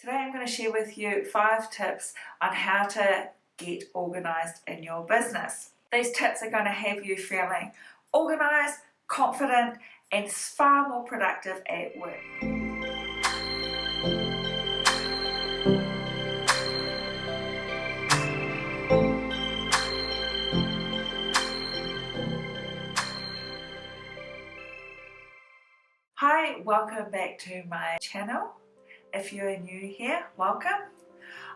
Today I'm going to share with you 5 tips on how to get organised in your business. These tips are going to have you feeling organised, confident and far more productive at work. Hi, welcome back to my channel. If you're new here, welcome.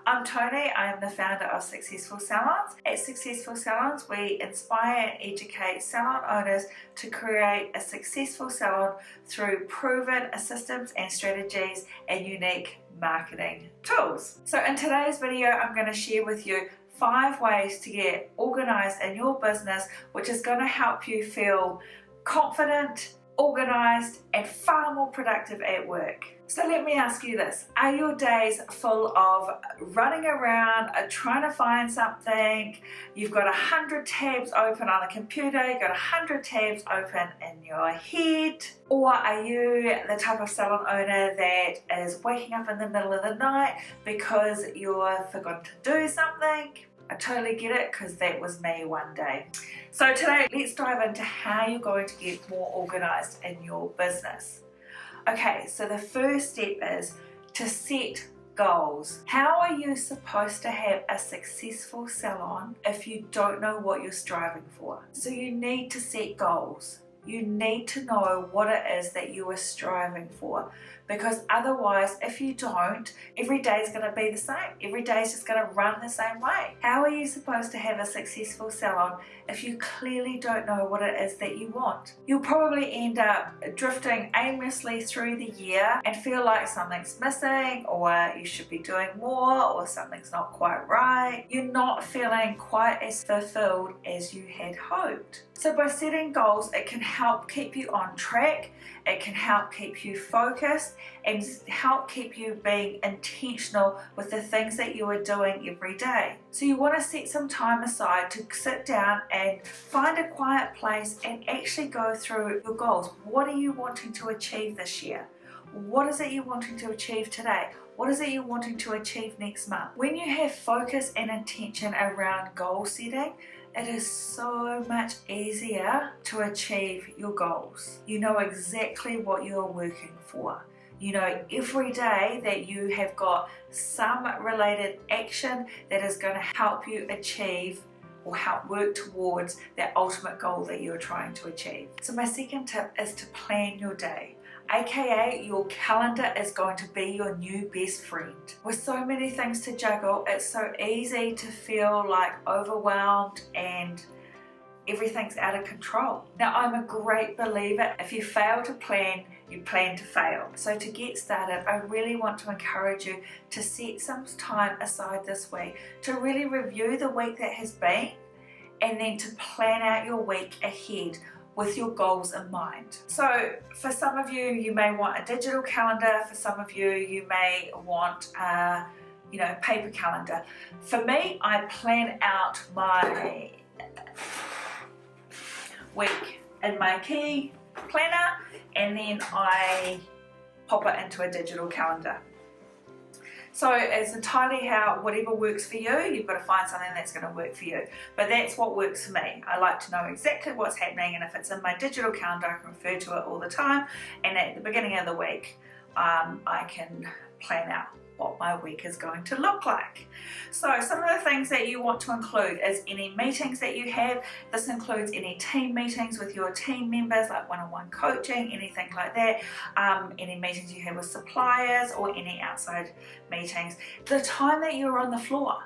I'm Tony, I am the founder of Successful Salons. At Successful Salons, we inspire and educate salon owners to create a successful salon through proven systems and strategies and unique marketing tools. So in today's video, I'm going to share with you 5 ways to get organized in your business, which is going to help you feel confident, organised and far more productive at work. So let me ask you this, are your days full of running around, trying to find something, you've got 100 tabs open on the computer, you've got 100 tabs open in your head? Or are you the type of salon owner that is waking up in the middle of the night because you've forgotten to do something? I totally get it because that was me one day. So today let's dive into how you're going to get more organised in your business. Okay, so the first step is to set goals. How are you supposed to have a successful salon if you don't know what you're striving for? So you need to set goals. You need to know what it is that you are striving for, because otherwise if you don't, every day is going to be the same. Every day is just going to run the same way. How are you supposed to have a successful salon if you clearly don't know what it is that you want? You'll probably end up drifting aimlessly through the year and feel like something's missing, or you should be doing more, or something's not quite right. You're not feeling quite as fulfilled as you had hoped. So by setting goals, it can help keep you on track, it can help keep you focused and help keep you being intentional with the things that you are doing every day. So you want to set some time aside to sit down and find a quiet place and actually go through your goals. What are you wanting to achieve this year? What is it you're wanting to achieve today? What is it you're wanting to achieve next month? When you have focus and intention around goal setting, it is so much easier to achieve your goals. You know exactly what you're working for. You know every day that you have got some related action that is going to help you achieve or help work towards that ultimate goal that you're trying to achieve. So my second tip is to plan your day. AKA your calendar is going to be your new best friend. With so many things to juggle, it's so easy to feel like overwhelmed and everything's out of control. Now I'm a great believer, if you fail to plan, you plan to fail. So to get started, I really want to encourage you to set some time aside this week to really review the week that has been and then to plan out your week ahead with your goals in mind. So for some of you, you may want a digital calendar. For some of you, you may want a paper calendar. For me, I plan out my week in my key planner and then I pop it into a digital calendar. So it's entirely whatever works for you, you've got to find something that's going to work for you. But that's what works for me. I like to know exactly what's happening, and if it's in my digital calendar, I can refer to it all the time. And at the beginning of the week, I can plan out what my week is going to look like. So some of the things that you want to include is any meetings that you have. This includes any team meetings with your team members, like one-on-one coaching, anything like that, any meetings you have with suppliers or any outside meetings. The time that you're on the floor,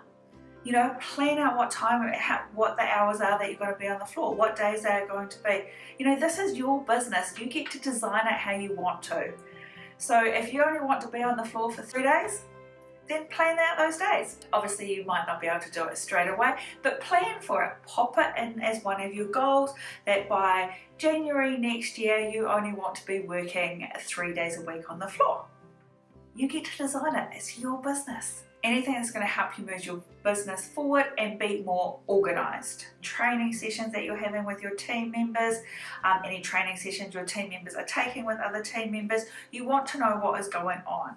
plan out what the hours are that you're going to be on the floor, what days they are going to be. This is your business. You get to design it how you want to. So if you only want to be on the floor for 3 days, then plan out those days. Obviously you might not be able to do it straight away, but plan for it. Pop it in as one of your goals that by January next year you only want to be working 3 days a week on the floor. You get to design it. It's your business. Anything that's going to help you move your business forward and be more organised. Training sessions that you're having with your team members, any training sessions your team members are taking with other team members, you want to know what is going on.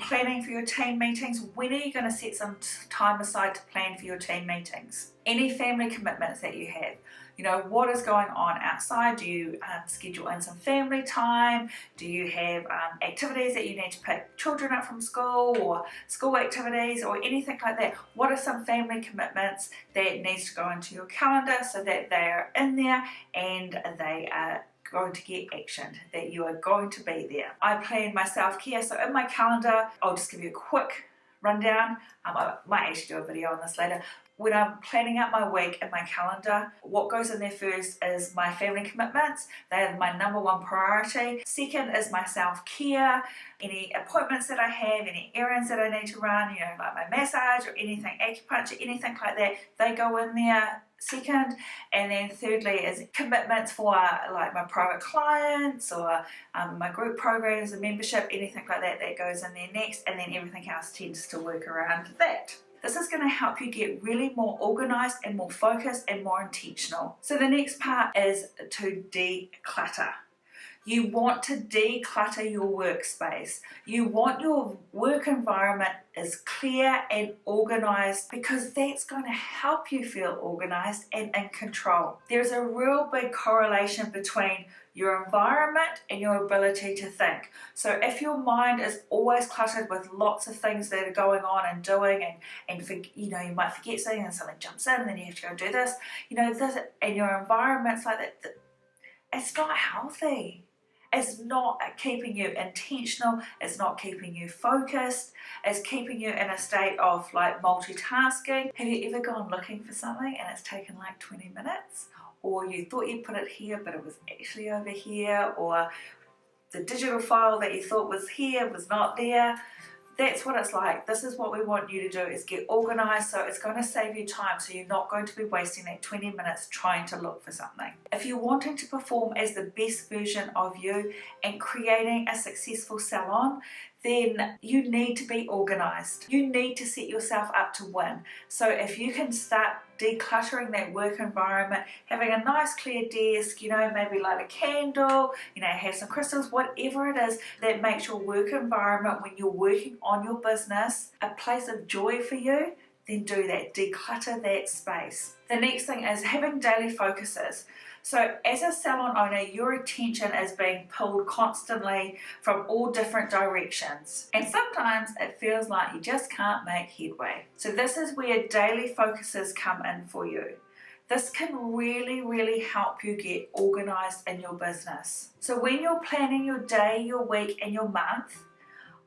Planning for your team meetings. When are you going to set some time aside to plan for your team meetings? Any family commitments that you have. You know, what is going on outside? Do you schedule in some family time? Do you have activities that you need to pick children up from school, or school activities, or anything like that? What are some family commitments that needs to go into your calendar so that they are in there and they are going to get action, that you are going to be there? I plan my self-care, so in my calendar, I'll just give you a quick rundown. I might actually do a video on this later. When I'm planning out my week in my calendar, what goes in there first is my family commitments. They are my number one priority. Second is my self-care, any appointments that I have, any errands that I need to run, you know, like my massage or anything, acupuncture, anything like that, they go in there second. And then thirdly is commitments for like my private clients or my group programs and membership, anything like that, that goes in there next, and then everything else tends to work around that. This is going to help you get really more organised and more focused and more intentional. So the next part is to declutter. You want to declutter your workspace. You want your work environment is clear and organised, because that's going to help you feel organised and in control. There's a real big correlation between your environment and your ability to think. So if your mind is always cluttered with lots of things that are going on and doing, and you know, you might forget something and something jumps in and then you have to go do this, you know, this, and your environment's like that, it's not healthy. It's not keeping you intentional, it's not keeping you focused, it's keeping you in a state of like multitasking. Have you ever gone looking for something and it's taken like 20 minutes? Or you thought you put it here but it was actually over here, or the digital file that you thought was here was not there? That's what it's like. This is what we want you to do, is get organised, so it's going to save you time, so you're not going to be wasting that 20 minutes trying to look for something. If you're wanting to perform as the best version of you and creating a successful salon, then you need to be organised. You need to set yourself up to win. So if you can start decluttering that work environment, having a nice clear desk, you know, maybe light a candle, you know, have some crystals, whatever it is that makes your work environment, when you're working on your business, a place of joy for you, then do that. Declutter that space. The next thing is having daily focuses. So as a salon owner, your attention is being pulled constantly from all different directions. And sometimes it feels like you just can't make headway. So this is where daily focuses come in for you. This can really, really help you get organised in your business. So when you're planning your day, your week, and your month,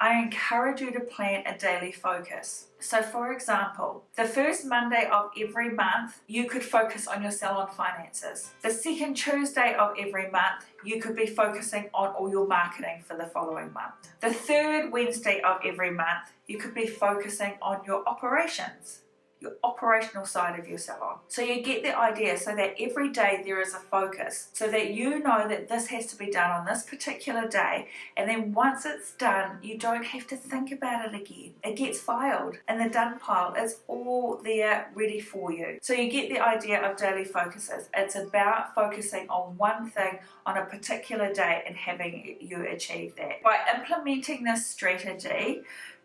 I encourage you to plan a daily focus. So for example, the first Monday of every month, you could focus on your salon finances. The second Tuesday of every month, you could be focusing on all your marketing for the following month. The third Wednesday of every month, you could be focusing on your operations, your operational side of your salon. So you get the idea, so that every day there is a focus, so that you know that this has to be done on this particular day, and then once it's done, you don't have to think about it again. It gets filed in the done pile. It's all there ready for you. So you get the idea of daily focuses. It's about focusing on one thing on a particular day and having you achieve that. By implementing this strategy,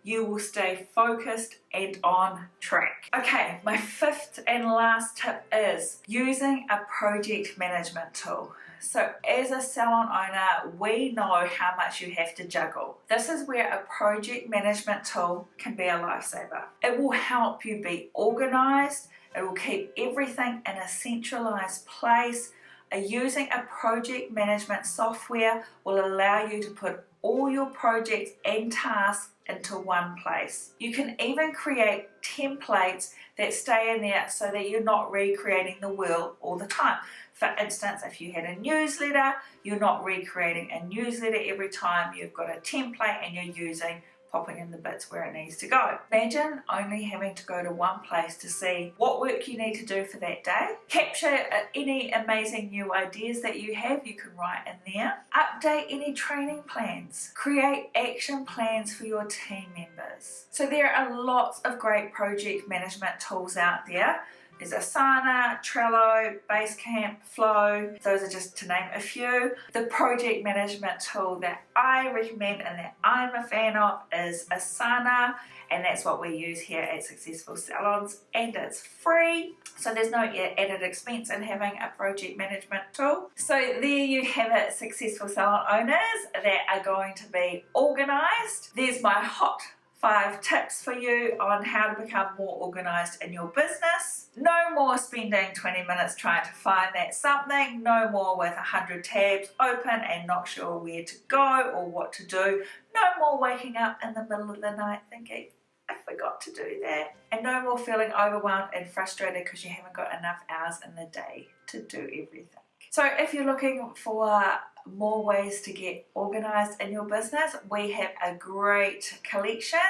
you will stay focused and on track. Okay, my fifth and last tip is using a project management tool. So as a salon owner, we know how much you have to juggle. This is where a project management tool can be a lifesaver. It will help you be organised. It will keep everything in a centralised place. Using a project management software will allow you to put all your projects and tasks into one place. You can even create templates that stay in there so that you're not recreating the wheel all the time. For instance, if you had a newsletter, you're not recreating a newsletter every time. You've got a template and you're using popping in the bits where it needs to go. Imagine only having to go to one place to see what work you need to do for that day. Capture any amazing new ideas that you have, you can write in there. Update any training plans. Create action plans for your team members. So there are lots of great project management tools out there. There's Asana, Trello, Basecamp, Flow. Those are just to name a few. The project management tool that I recommend and that I'm a fan of is Asana, and that's what we use here at Successful Salons, and it's free. So there's no added expense in having a project management tool. So there you have it, Successful Salon owners that are going to be organised. There's my hot 5 tips for you on how to become more organised in your business. No more spending 20 minutes trying to find that something. No more with 100 tabs open and not sure where to go or what to do. No more waking up in the middle of the night thinking, I forgot to do that. And no more feeling overwhelmed and frustrated because you haven't got enough hours in the day to do everything. So if you're looking for more ways to get organised in your business, we have a great collection.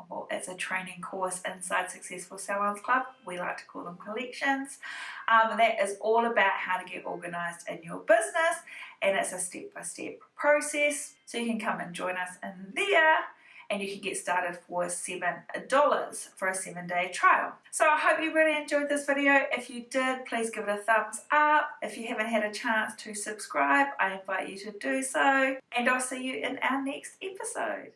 Well, it's a training course inside Successful Salons Club. We like to call them collections. That is all about how to get organised in your business, and it's a step-by-step process. So you can come and join us in there, and you can get started for $7 for a 7-day trial. So I hope you really enjoyed this video. If you did, please give it a thumbs up. If you haven't had a chance to subscribe, I invite you to do so. And I'll see you in our next episode.